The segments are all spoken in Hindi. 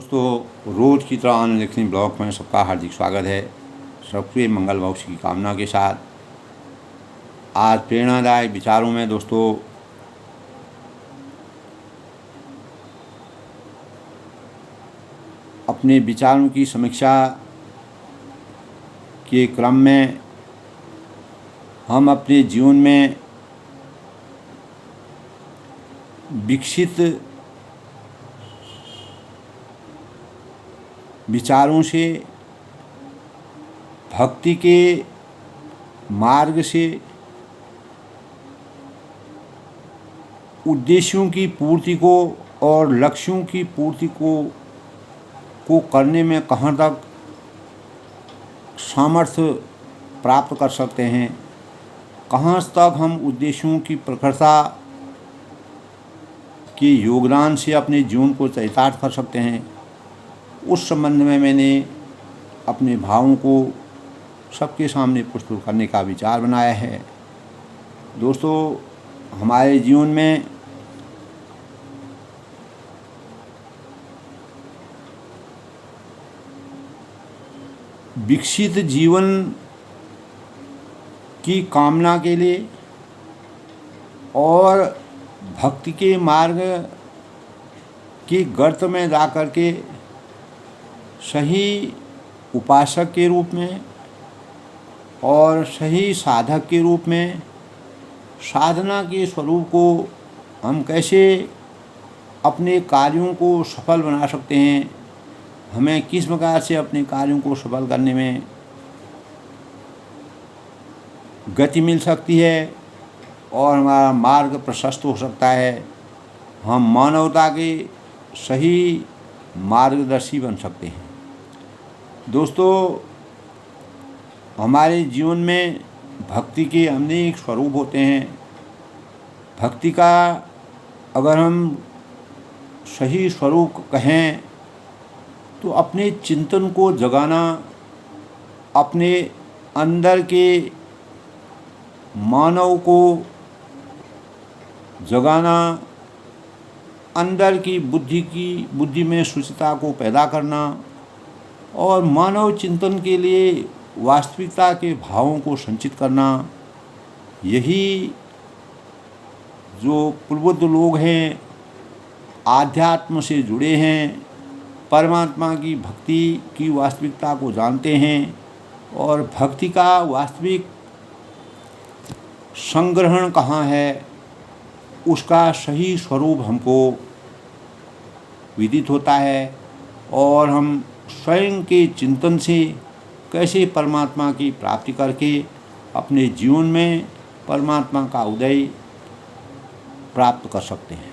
दोस्तों, रोज़ की तरह आनंद लिखनी ब्लॉग में सबका हार्दिक स्वागत है। सबके मंगल भविष्य की कामना के साथ आज प्रेरणादायक विचारों में दोस्तों अपने विचारों की समीक्षा के क्रम में हम अपने जीवन में विकसित विचारों से, भक्ति के मार्ग से उद्देश्यों की पूर्ति को और लक्ष्यों की पूर्ति को करने में कहाँ तक सामर्थ्य प्राप्त कर सकते हैं, कहाँ तक हम उद्देश्यों की प्रखरता के योगदान से अपने जीवन को चरितार्थ कर सकते हैं, उस संबंध में मैंने अपने भावों को सबके सामने प्रस्तुत करने का विचार बनाया है। दोस्तों, हमारे जीवन में विकसित जीवन की कामना के लिए और भक्ति के मार्ग के गर्त में जाकर के सही उपासक के रूप में और सही साधक के रूप में साधना के स्वरूप को हम कैसे अपने कार्यों को सफल बना सकते हैं, हमें किस प्रकार से अपने कार्यों को सफल करने में गति मिल सकती है और हमारा मार्ग प्रशस्त हो सकता है, हम मानवता के सही मार्गदर्शी बन सकते हैं। दोस्तों, हमारे जीवन में भक्ति के अनेक स्वरूप होते हैं। भक्ति का अगर हम सही स्वरूप कहें तो अपने चिंतन को जगाना, अपने अंदर के मानव को जगाना, अंदर की बुद्धि में शुचिता को पैदा करना और मानव चिंतन के लिए वास्तविकता के भावों को संचित करना, यही जो प्रबुद्ध लोग हैं, आध्यात्म से जुड़े हैं, परमात्मा की भक्ति की वास्तविकता को जानते हैं और भक्ति का वास्तविक संग्रहण कहाँ है, उसका सही स्वरूप हमको विदित होता है और हम स्वयं के चिंतन से कैसे परमात्मा की प्राप्ति करके अपने जीवन में परमात्मा का उदय प्राप्त कर सकते हैं।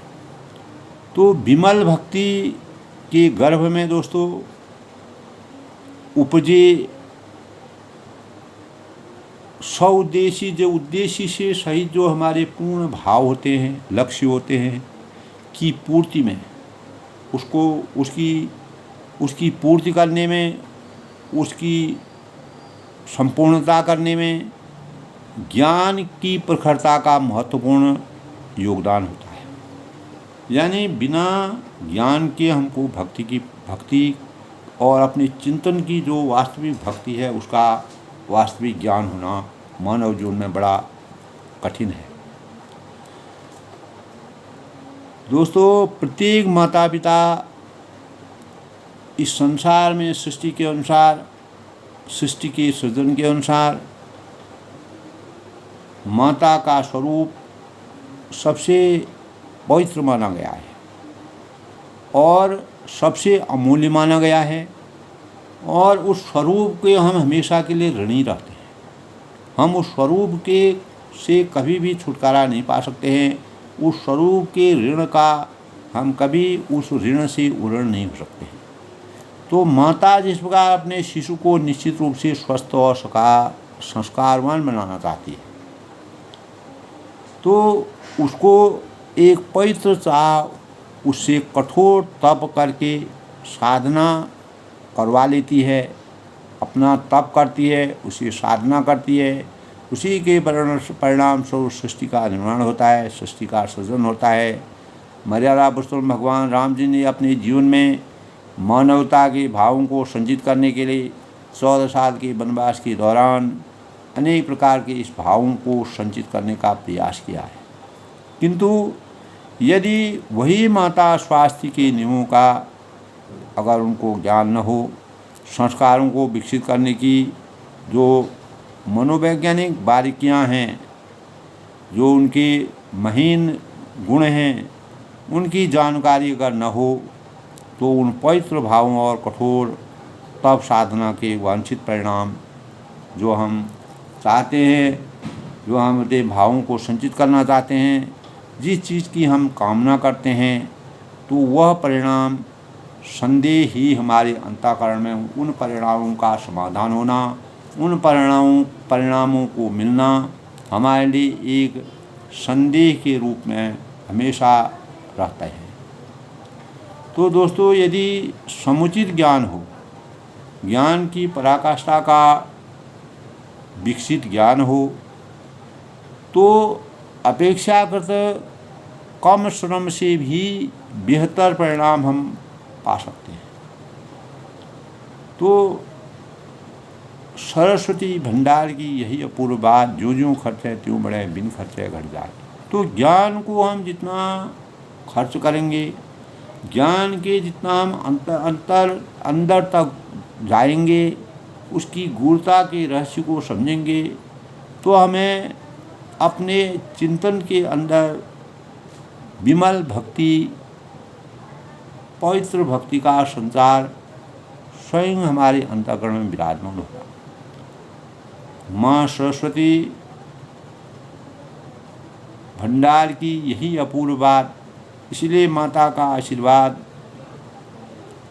तो विमल भक्ति के गर्भ में दोस्तों उपजे सउद्देशी जो उद्देश्य से सहित जो हमारे पूर्ण भाव होते हैं, लक्ष्य होते हैं की पूर्ति में उसकी पूर्ति करने में, उसकी संपूर्णता करने में ज्ञान की प्रखरता का महत्वपूर्ण योगदान होता है। यानी बिना ज्ञान के हमको भक्ति और अपने चिंतन की जो वास्तविक भक्ति है उसका वास्तविक ज्ञान होना मानव जीवन में बड़ा कठिन है। दोस्तों, प्रत्येक माता पिता इस संसार में सृष्टि के अनुसार, सृष्टि के सृजन के अनुसार माता का स्वरूप सबसे पवित्र माना गया है और सबसे अमूल्य माना गया है और उस स्वरूप के हम हमेशा के लिए ऋणी रहते हैं। हम उस स्वरूप के से कभी भी छुटकारा नहीं पा सकते हैं। उस स्वरूप के ऋण का हम कभी उस ऋण से उऋण नहीं हो सकते हैं। तो माता जिस प्रकार अपने शिशु को निश्चित रूप से स्वस्थ और संस्कारवान बनाना चाहती है, तो उसको एक पवित्र चाह उससे कठोर तप करके साधना करवा लेती है, अपना तप करती है, उसी साधना करती है, उसी के परिणाम स्वरूप सृष्टि का निर्माण होता है, सृष्टि का सृजन होता है। मर्यादा पुरुषोत्तम भगवान राम जी ने अपने जीवन में मानवता के भावों को संचित करने के लिए 14 साल के वनवास के दौरान अनेक प्रकार के इस भावों को संचित करने का प्रयास किया है। किंतु यदि वही माता स्वास्थ्य के नियमों का अगर उनको ज्ञान न हो, संस्कारों को विकसित करने की जो मनोवैज्ञानिक बारीकियां हैं, जो उनके महीन गुण हैं, उनकी जानकारी अगर न हो, तो उन पवित्र भावों और कठोर तप साधना के वांछित परिणाम जो हम चाहते हैं, जो हम अपने भावों को संचित करना चाहते हैं, जिस चीज़ की हम कामना करते हैं, तो वह परिणाम संदेह ही हमारे अंतःकरण में उन परिणामों का समाधान होना, उन परिणामों को मिलना हमारे लिए एक संदेह के रूप में हमेशा रहता है। तो दोस्तों, यदि समुचित ज्ञान हो, ज्ञान की पराकाष्ठा का विकसित ज्ञान हो, तो अपेक्षाकृत कम श्रम से भी बेहतर परिणाम हम पा सकते हैं। तो सरस्वती भंडार की यही अपूर्व बात, जो जो खर्चे त्यों बढ़े, बिन खर्चे घट जाए। तो ज्ञान को हम जितना खर्च करेंगे, ज्ञान के जितना हम अंदर तक जाएंगे, उसकी गूढ़ता के रहस्य को समझेंगे, तो हमें अपने चिंतन के अंदर विमल भक्ति, पवित्र भक्ति का संचार स्वयं हमारे अंतःकरण में विराजमान होगा। माँ सरस्वती भंडार की यही अपूर्व बात, इसलिए माता का आशीर्वाद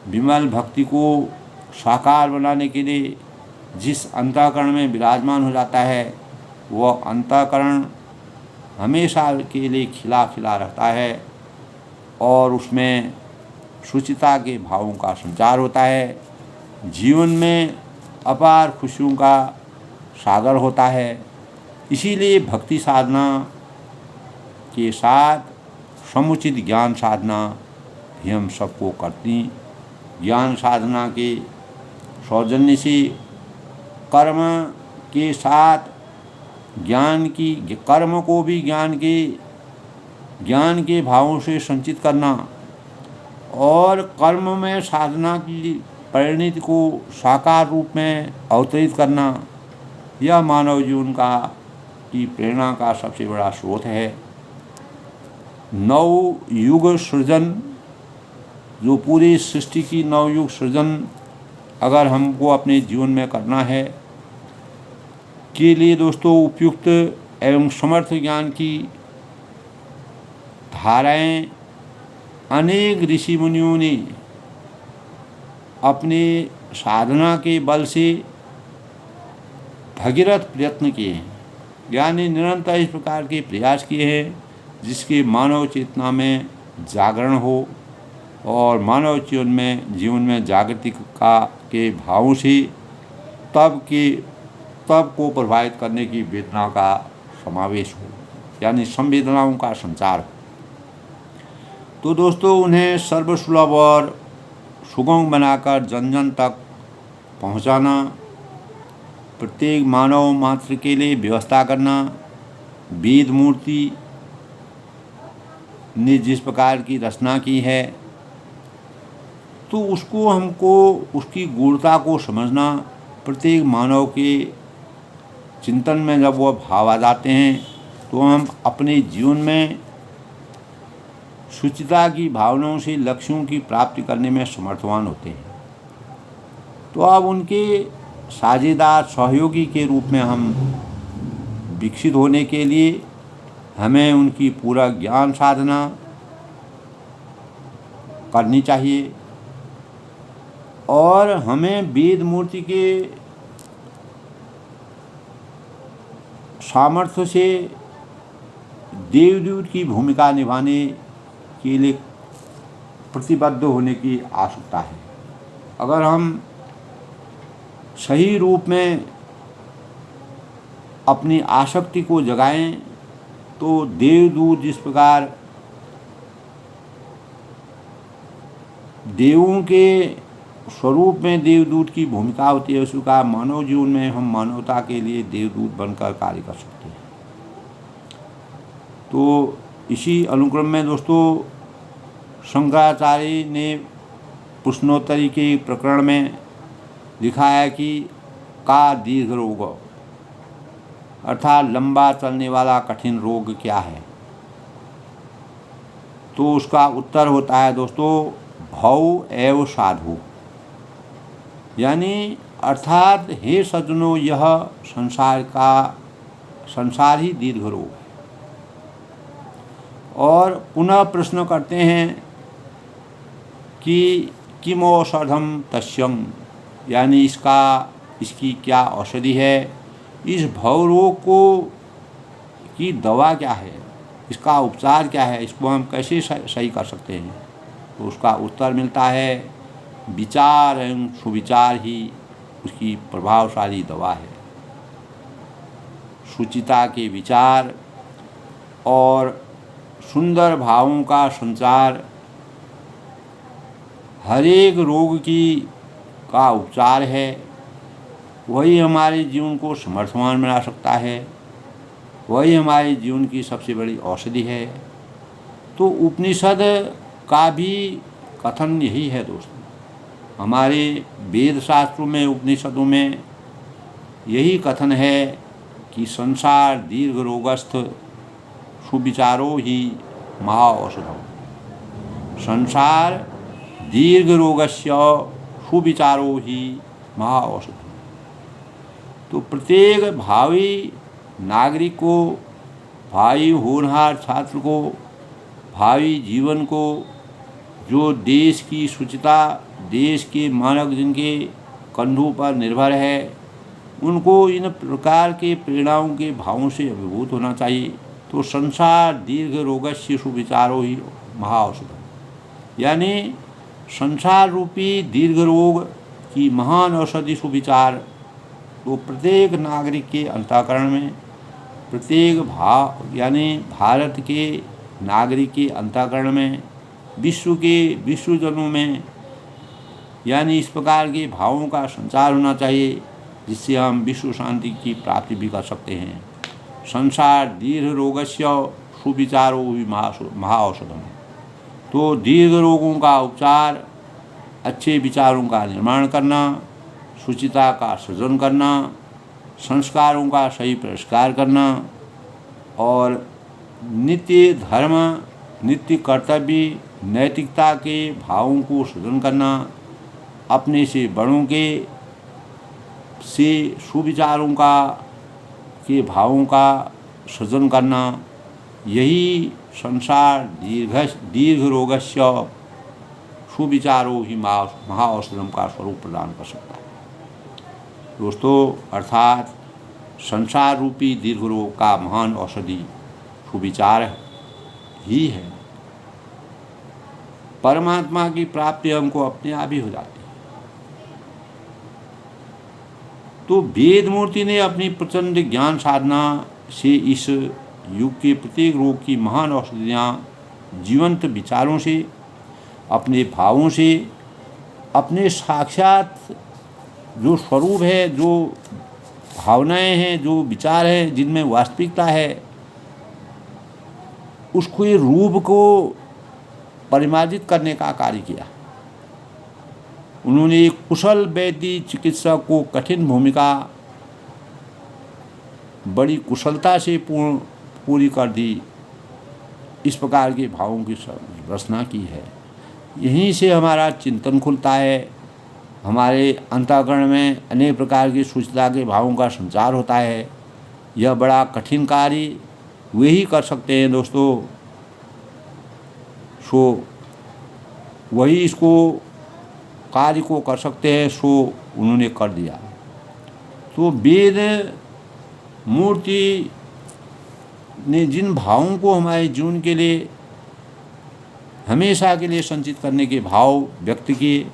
विमल भक्ति को साकार बनाने के लिए जिस अंतःकरण में विराजमान हो जाता है, वह अंतःकरण हमेशा के लिए खिला खिला रहता है और उसमें शुचिता के भावों का संचार होता है। जीवन में अपार खुशियों का सागर होता है। इसीलिए भक्ति साधना के साथ समुचित ज्ञान साधना भी हम सबको करती। ज्ञान साधना के सौजन्य से कर्म के साथ कर्म को भी ज्ञान के भावों से संचित करना और कर्म में साधना की परिणति को साकार रूप में अवतरित करना, यह मानव जीवन की प्रेरणा का सबसे बड़ा स्रोत है। नवयुग सृजन, जो पूरी सृष्टि की नवयुग सृजन अगर हमको अपने जीवन में करना है, के लिए दोस्तों उपयुक्त एवं समर्थ ज्ञान की धाराएं अनेक ऋषि मुनियों ने अपने साधना के बल से भगीरथ प्रयत्न किए हैं, यानी निरंतर इस प्रकार के प्रयास किए हैं जिसके मानव चेतना में जागरण हो और मानव जीवन में जागृति के भावों से तब को प्रभावित करने की वेदना का समावेश हो, यानी संवेदनाओं का संचार हो। तो दोस्तों, उन्हें सर्वसुलभ और सुगम बनाकर जन जन तक पहुंचाना, प्रत्येक मानव मात्र के लिए व्यवस्था करना, वेद मूर्ति ने जिस प्रकार की रचना की है, तो उसको हमको उसकी गूढ़ता को समझना, प्रत्येक मानव के चिंतन में जब वह भाव आ जाते हैं तो हम अपने जीवन में शुचिता की भावनाओं से लक्ष्यों की प्राप्ति करने में समर्थवान होते हैं। तो अब उनके साझेदार सहयोगी के रूप में हम विकसित होने के लिए हमें उनकी पूरा ज्ञान साधना करनी चाहिए और हमें वेद मूर्ति के सामर्थ्य से देवदूत की भूमिका निभाने के लिए प्रतिबद्ध होने की आवश्यकता है। अगर हम सही रूप में अपनी आसक्ति को जगाएं तो देवदूत जिस प्रकार देवों के स्वरूप में देवदूत की भूमिका होती है, उसका मानव जीवन में हम मानवता के लिए देवदूत बनकर कार्य कर सकते हैं। तो इसी अनुक्रम में दोस्तों शंकराचार्य ने प्रश्नोत्तरी के प्रकरण में लिखा है कि का दीर्घ रोग अर्थात लंबा चलने वाला कठिन रोग क्या है। तो उसका उत्तर होता है दोस्तों भव एव साधु, यानी अर्थात हे सज्जनों यह संसार ही दीर्घ रोग है। और पुनः प्रश्न करते हैं कि किम औषधम तस्यं, यानी इसकी क्या औषधि है, इस भव रोग को की दवा क्या है, इसका उपचार क्या है, इसको हम कैसे सही कर सकते हैं। तो उसका उत्तर मिलता है विचार एवं सुविचार ही उसकी प्रभावशाली दवा है। सुचिता के विचार और सुंदर भावों का संचार हर एक रोग का उपचार है। वही हमारे जीवन को समर्थवान बना सकता है, वही हमारे जीवन की सबसे बड़ी औषधि है। तो उपनिषद का भी कथन यही है दोस्तों, हमारे वेद शास्त्रों में उपनिषदों में यही कथन है कि संसार दीर्घ रोगस्थ सुविचारो ही महाऔषधम। संसार दीर्घ रोगस्य सुविचारो ही महाऔषधम। तो प्रत्येक भावी नागरिक को, भावी होनहार छात्र को, भावी जीवन को, जो देश की शुचिता, देश के मानक जिनके कंधों पर निर्भर है, उनको इन प्रकार के प्रेरणाओं के भावों से अभिभूत होना चाहिए। तो संसार दीर्घ रोगस्य सुविचारो ही महाऔषधम, यानी संसार रूपी दीर्घ रोग की महान औषधि सुविचार तो प्रत्येक नागरिक के अंतःकरण में, प्रत्येक यानी भारत के नागरिक के अंतःकरण में, विश्वजनों में, यानी इस प्रकार के भावों का संचार होना चाहिए जिससे हम विश्व शांति की प्राप्ति भी कर सकते हैं। संसार दीर्घ रोगस्य सुविचारो भी महाऔषधम। तो दीर्घ रोगों का उपचार अच्छे विचारों का निर्माण करना, सुचिता का सृजन करना, संस्कारों का सही पुरस्कार करना और नित्य धर्म, नित्य कर्तव्य, नैतिकता के भावों को सृजन करना, अपने से बड़ों से सुविचारों के भावों का सृजन करना, यही संसार दीर्घ रोगस्य सुविचारो ही महाऔषधम का स्वरूप प्रदान कर सकता है। दोस्तों, अर्थात संसार रूपी दीर्घ रोग का महान औषधि सुविचार ही है। परमात्मा की प्राप्ति हमको अपने आप ही हो जाती है। तो वेद मूर्ति ने अपनी प्रचंड ज्ञान साधना से इस युग के प्रत्येक रोग की महान औषधियाँ जीवंत विचारों से, अपने भावों से, अपने साक्षात जो स्वरूप है, जो भावनाएं हैं, जो विचार हैं, जिनमें वास्तविकता है, उसको ये रूप को परिमार्जित करने का कार्य किया। उन्होंने एक कुशल वैद्य चिकित्सक को कठिन भूमिका बड़ी कुशलता से पूरी कर दी। इस प्रकार के भावों की रचना की है। यहीं से हमारा चिंतन खुलता है, हमारे अंतःकरण में अनेक प्रकार की सुचिता के भावों का संचार होता है। यह बड़ा कठिन कार्य वे ही कर सकते हैं दोस्तों। सो वही इसको कार्य को कर सकते हैं, सो उन्होंने कर दिया। तो वेद मूर्ति ने जिन भावों को हमारे जीवन के लिए हमेशा के लिए संचित करने के भाव व्यक्त किए,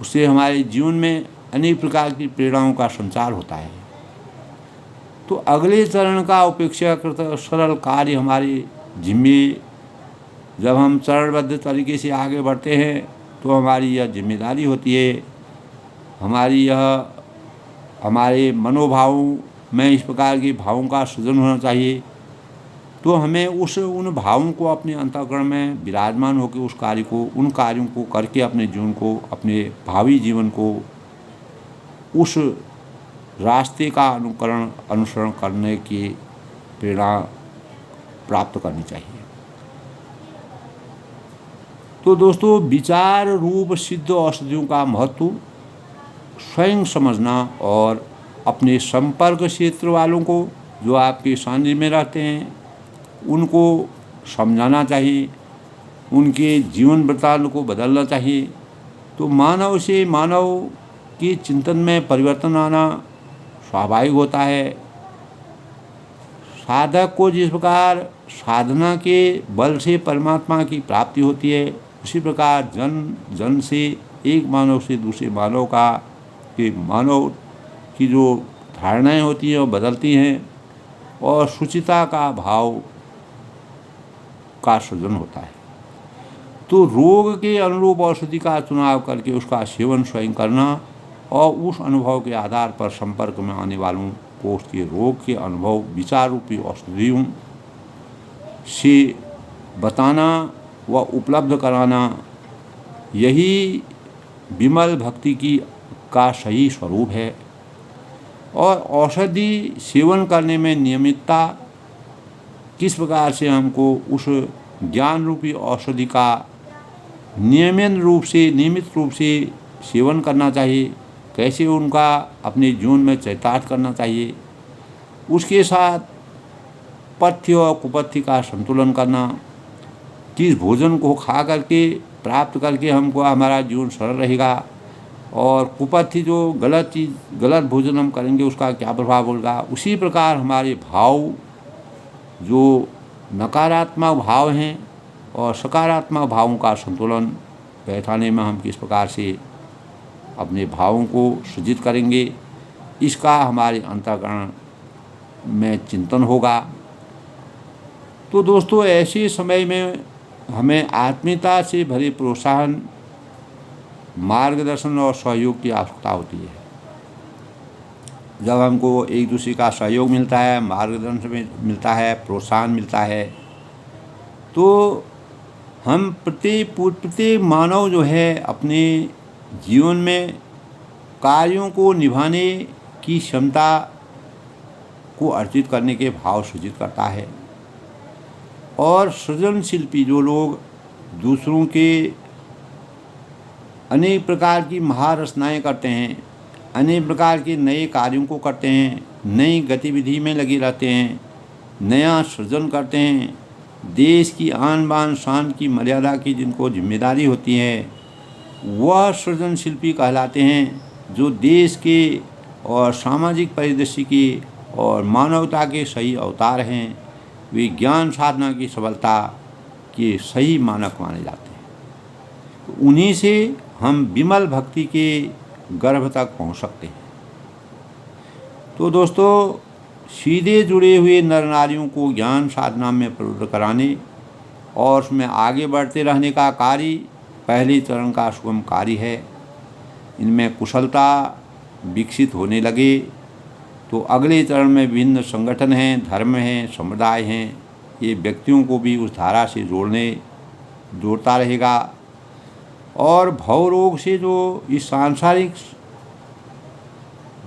उससे हमारे जीवन में अनेक प्रकार की प्रेरणाओं का संचार होता है। तो अगले चरण का उपेक्षाकृत सरल कार्य हमारे जिम्मे, जब हम चरणबद्ध तरीके से आगे बढ़ते हैं तो हमारी यह जिम्मेदारी होती है, हमारी यह हमारे मनोभावों में इस प्रकार के भावों का सृजन होना चाहिए। तो हमें उन भावों को अपने अंतःकरण में विराजमान होकर उन कार्यों को करके अपने जीवन को, अपने भावी जीवन को उस रास्ते का अनुसरण करने की प्रेरणा प्राप्त करनी चाहिए। तो दोस्तों, विचार रूप सिद्ध औषधियों का महत्व स्वयं समझना और अपने संपर्क क्षेत्र वालों को, जो आपके सानिध्य में रहते हैं, उनको समझाना चाहिए, उनके जीवन वृत्तांत को बदलना चाहिए। तो मानव से मानव के चिंतन में परिवर्तन आना स्वाभाविक होता है। साधक को जिस प्रकार साधना के बल से परमात्मा की प्राप्ति होती है, उसी प्रकार जन से, एक मानव से दूसरे मानव मानव की जो धारणाएं होती हैं वो बदलती हैं और शुचिता का भाव का सृजन होता है। तो रोग के अनुरूप औषधि का चुनाव करके उसका सेवन स्वयं करना और उस अनुभव के आधार पर संपर्क में आने वालों को उसके रोग के अनुभव विचार रूपी औषधियों से बताना व उपलब्ध कराना, यही विमल भक्ति का सही स्वरूप है। और औषधि सेवन करने में नियमितता, किस प्रकार से हमको उस ज्ञान रूपी औषधि का नियमित रूप से सेवन करना चाहिए, कैसे उनका अपने जीवन में चरितार्थ करना चाहिए, उसके साथ पथ्य और कुपथ्य का संतुलन करना, किस भोजन को खा करके प्राप्त करके हमको हमारा जीवन सरल रहेगा, और कुपथ्य जो गलत भोजन हम करेंगे उसका क्या प्रभाव होगा। उसी प्रकार हमारे भाव, जो नकारात्मक भाव हैं और सकारात्मक भावों का संतुलन बैठाने में हम किस प्रकार से अपने भावों को सृजित करेंगे, इसका हमारे अंतःकरण में चिंतन होगा। तो दोस्तों, ऐसे समय में हमें आत्मीयता से भरे प्रोत्साहन, मार्गदर्शन और सहयोग की आवश्यकता होती है। जब हमको एक दूसरे का सहयोग मिलता है, मार्गदर्शन मिलता है, प्रोत्साहन मिलता है, तो हम प्रत्येक मानव जो है अपने जीवन में कार्यों को निभाने की क्षमता को अर्जित करने के भाव सृजित करता है। और सृजनशिल्पी जो लोग दूसरों के अनेक प्रकार की महारचनाएं करते हैं, अनेक प्रकार के नए कार्यों को करते हैं, नई गतिविधि में लगे रहते हैं, नया सृजन करते हैं, देश की आन बान शान की मर्यादा की जिनको जिम्मेदारी होती है, वह सृजनशिल्पी कहलाते हैं, जो देश के और सामाजिक परिदृश्य के और मानवता के सही अवतार हैं। वे ज्ञान साधना की सफलता के सही मानक माने जाते हैं। तो उन्हीं से हम विमल भक्ति के गर्भ तक पहुंच सकते हैं। तो दोस्तों, सीधे जुड़े हुए नर नारियों को ज्ञान साधना में प्रवृत्त कराने और उसमें आगे बढ़ते रहने का कार्य पहले चरण का सुगम कार्य है। इनमें कुशलता विकसित होने लगे तो अगले चरण में विभिन्न संगठन हैं, धर्म हैं, समुदाय हैं, ये व्यक्तियों को भी उस धारा से जोड़ता रहेगा। और भवरोग से जो इस सांसारिक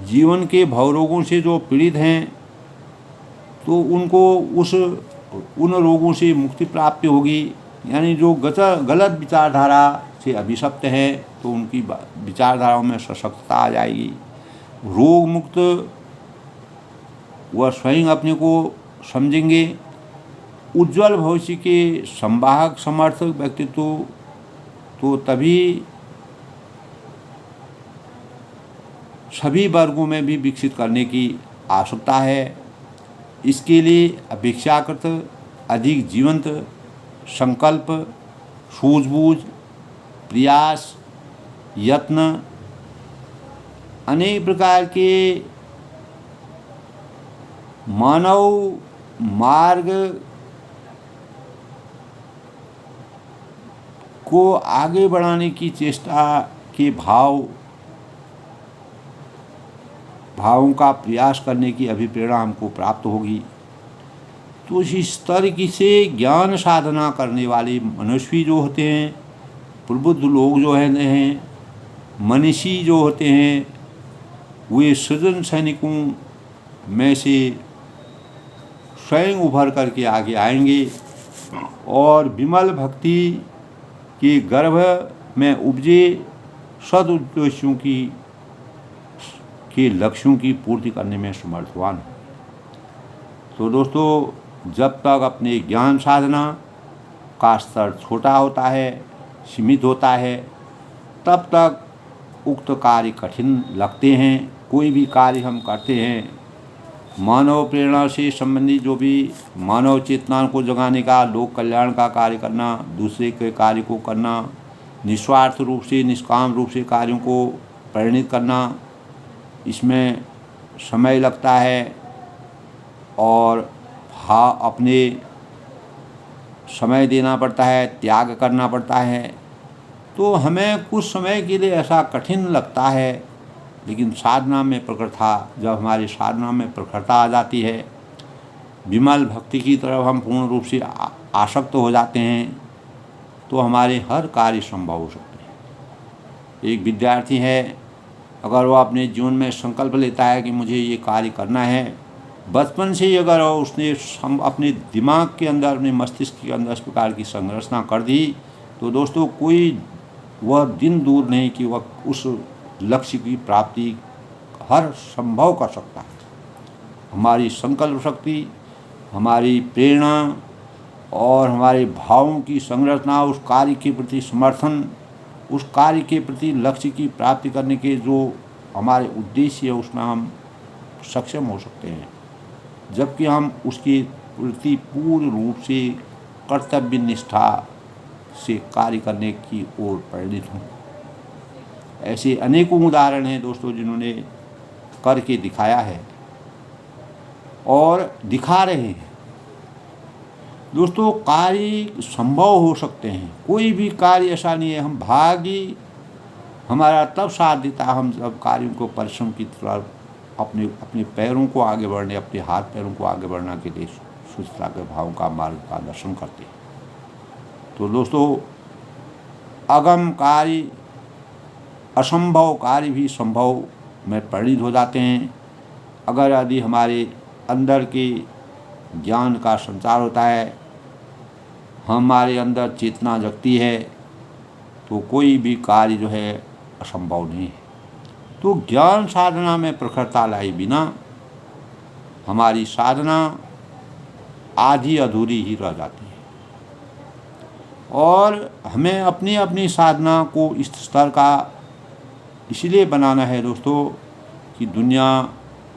जीवन के भवरोगों से जो पीड़ित हैं, तो उनको उन रोगों से मुक्ति प्राप्त होगी। यानी जो गलत विचारधारा से अभिशप्त है, तो उनकी विचारधाराओं में सशक्तता आ जाएगी। रोग मुक्त वह स्वयं अपने को समझेंगे। उज्जवल भविष्य के संवाहक समर्थक व्यक्तित्व तो तभी सभी वर्गों में भी विकसित करने की आवश्यकता है। इसके लिए अपेक्षाकृत अधिक जीवंत संकल्प, सूझबूझ, प्रयास, यत्न, अनेक प्रकार के मानव मार्ग को आगे बढ़ाने की चेष्टा के भावों का प्रयास करने की अभिप्रेरणा हमको प्राप्त होगी। तो इस स्तर की से ज्ञान साधना करने वाले मनुष्य जो होते हैं, प्रबुद्ध लोग जो हैं, मनीषी जो होते हैं, वे सृजन सैनिकों में से स्वयं उभर करके आगे आएंगे और विमल भक्ति के गर्भ में उपजे सदुद्देश्यों के लक्ष्यों की पूर्ति करने में समर्थवान। तो दोस्तों, जब तक अपने ज्ञान साधना का स्तर छोटा होता है, सीमित होता है, तब तक उक्त कार्य कठिन लगते हैं। कोई भी कार्य हम करते हैं, मानव प्रेरणा से संबंधित जो भी मानव चेतना को जगाने का, लोक कल्याण का कार्य करना, दूसरे के कार्य को करना, निस्वार्थ रूप से निष्काम रूप से कार्यों को परिणित करना, इसमें समय लगता है और अपने समय देना पड़ता है, त्याग करना पड़ता है। तो हमें कुछ समय के लिए ऐसा कठिन लगता है, लेकिन साधना में प्रखरता, जब हमारी साधना में प्रखरता आ जाती है, विमल भक्ति की तरफ हम पूर्ण रूप से आसक्त हो जाते हैं, तो हमारे हर कार्य संभव हो सकते हैं। एक विद्यार्थी है, अगर वो अपने जीवन में संकल्प लेता है कि मुझे ये कार्य करना है, बचपन से ही अगर उसने अपने दिमाग के अंदर, अपने मस्तिष्क के अंदर इस प्रकार की संरचना कर दी, तो दोस्तों कोई वह दिन दूर नहीं कि वह उस लक्ष्य की प्राप्ति हर संभव कर सकता है। हमारी संकल्प शक्ति, हमारी प्रेरणा और हमारे भावों की संरचना, उस कार्य के प्रति समर्थन, उस कार्य के प्रति लक्ष्य की प्राप्ति करने के जो हमारे उद्देश्य है, उसमें हम सक्षम हो सकते हैं, जबकि हम उसके प्रति पूर्ण रूप से कर्तव्य निष्ठा से कार्य करने की ओर परिणित हों। ऐसे अनेकों उदाहरण हैं दोस्तों, जिन्होंने करके दिखाया है और दिखा रहे हैं। दोस्तों, कार्य संभव हो सकते हैं, कोई भी कार्य ऐसा नहीं है। हम भाग्य हमारा तब साथ देता है हम जब कार्यों को परिश्रम की तरफ अपने पैरों को आगे बढ़ने, अपने हाथ पैरों को आगे बढ़ने के लिए सुचिता के भावों का मार्ग का दर्शन करते हैं। तो दोस्तों, अगम कार्य, असंभव कार्य भी संभव में परिणित हो जाते हैं, अगर यदि हमारे अंदर के ज्ञान का संचार होता है, हमारे अंदर चेतना जगती है, तो कोई भी कार्य जो है असंभव नहीं है। तो ज्ञान साधना में प्रखरता लाए बिना हमारी साधना आधी अधूरी ही रह जाती है। और हमें अपनी अपनी साधना को इस स्तर का इसलिए बनाना है दोस्तों कि दुनिया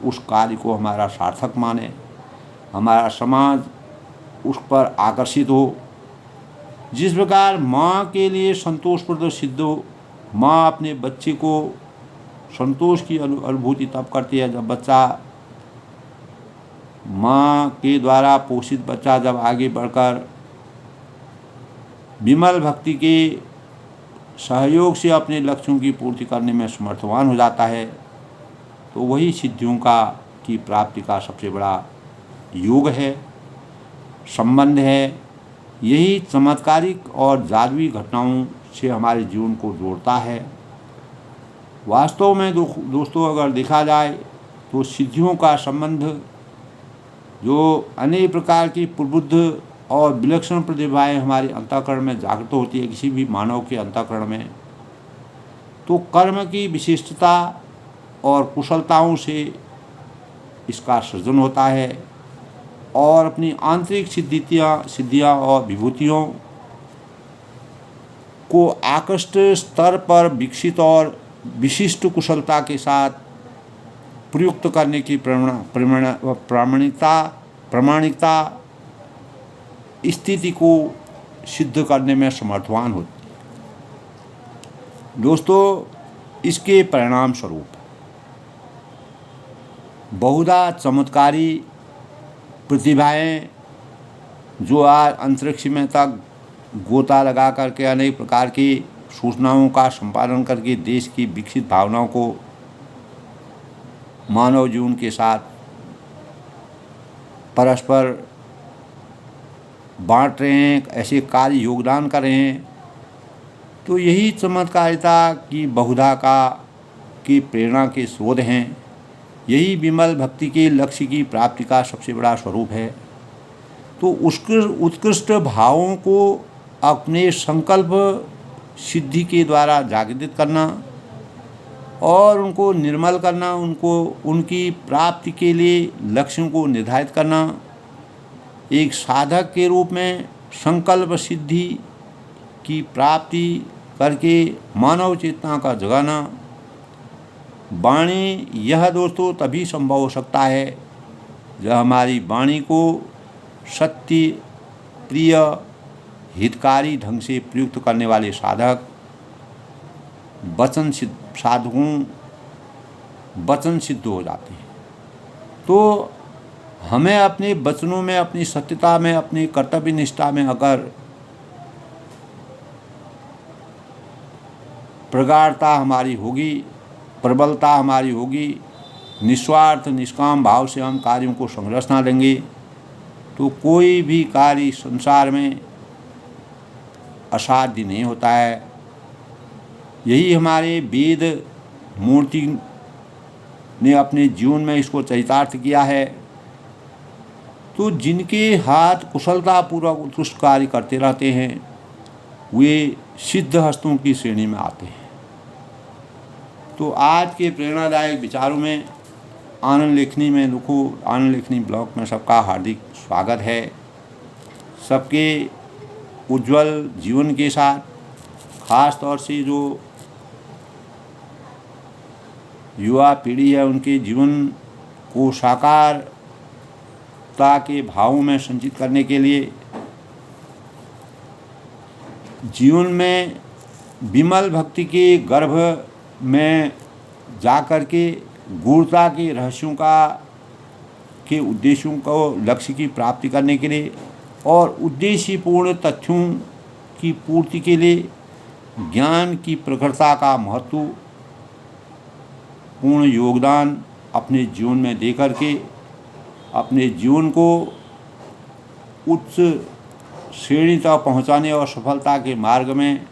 उस कार्य को हमारा सार्थक माने, हमारा समाज उस पर आकर्षित हो। जिस प्रकार माँ के लिए संतोषप्रद सिद्ध हो, माँ अपने बच्चे को संतोष की अनुभूति तब करती है जब बच्चा, माँ के द्वारा पोषित बच्चा जब आगे बढ़कर विमल भक्ति के सहयोग से अपने लक्ष्यों की पूर्ति करने में समर्थवान हो जाता है, तो वही सिद्धियों की प्राप्ति का सबसे बड़ा योग है, संबंध है। यही चमत्कारिक और जादुई घटनाओं से हमारे जीवन को जोड़ता है। वास्तव में दोस्तों, अगर देखा जाए तो सिद्धियों का संबंध जो अनेक प्रकार की प्रबुद्ध और विलक्षण प्रतिभाएं हमारे अंतःकरण में जागृत होती है, किसी भी मानव के अंतःकरण में, तो कर्म की विशिष्टता और कुशलताओं से इसका सृजन होता है और अपनी आंतरिक सिद्धियाँ और विभूतियों को आकृष्ट स्तर पर विकसित और विशिष्ट कुशलता के साथ प्रयुक्त करने की प्रामाणिकता स्थिति को सिद्ध करने में समर्थवान होती है। दोस्तों, इसके परिणाम स्वरूप बहुधा चमत्कारी प्रतिभाएं जो आज अंतरिक्ष में तक गोता लगा करके अनेक प्रकार की सूचनाओं का संपादन करके देश की विकसित भावनाओं को मानव जीवन के साथ परस्पर बांट रहे हैं, ऐसे कार्य योगदान कर रहे हैं। तो यही चमत्कारिता की बहुधा की प्रेरणा के स्रोत हैं। यही विमल भक्ति के लक्ष्य की प्राप्ति का सबसे बड़ा स्वरूप है। तो उत्कृष्ट भावों को अपने संकल्प सिद्धि के द्वारा जागृत करना और उनको निर्मल करना, उनकी प्राप्ति के लिए लक्ष्यों को निर्धारित करना, एक साधक के रूप में संकल्प सिद्धि की प्राप्ति करके मानव चेतना का जगाना। वाणी यह दोस्तों तभी संभव हो सकता है जब हमारी वाणी को सत्य, प्रिय, हितकारी ढंग से प्रयुक्त करने वाले साधक वचन सिद्ध हो जाते हैं। तो हमें अपने वचनों में, अपनी सत्यता में, अपनी कर्तव्य निष्ठा में अगर प्रगाढ़ता हमारी होगी, प्रबलता हमारी होगी, निस्वार्थ निष्काम भाव से हम कार्यों को संरचना देंगे, तो कोई भी कार्य संसार में असाध्य नहीं होता है। यही हमारे वेद मूर्ति ने अपने जीवन में इसको चरितार्थ किया है। तो जिनके हाथ कुशलतापूर्वक उत्कृष्ट कार्य करते रहते हैं वे सिद्ध हस्तों की श्रेणी में आते हैं। तो आज के प्रेरणादायक विचारों में आनंद लेखनी में आनंद लेखनी ब्लॉग में सबका हार्दिक स्वागत है। सबके उज्जवल जीवन के साथ, खास तौर से जो युवा पीढ़ी है उनके जीवन को साकारता के भावों में संचित करने के लिए जीवन में विमल भक्ति के गर्भ में जाकर के गूढ़ता के रहस्यों के उद्देश्यों को, लक्ष्य की प्राप्ति करने के लिए और उद्देश्यपूर्ण तथ्यों की पूर्ति के लिए ज्ञान की प्रखरता का महत्वपूर्ण योगदान अपने जीवन में दे करके अपने जीवन को उच्च श्रेणी तक पहुंचाने और सफलता के मार्ग में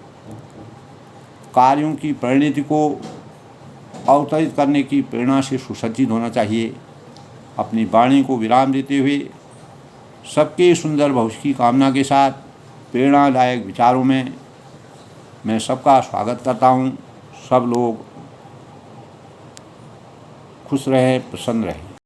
कार्यों की परिणति को अवतरित करने की प्रेरणा से सुसज्जित होना चाहिए। अपनी वाणी को विराम देते हुए सबके सुंदर भविष्य की कामना के साथ प्रेरणादायक विचारों में मैं सबका स्वागत करता हूँ। सब लोग खुश रहें, प्रसन्न रहें।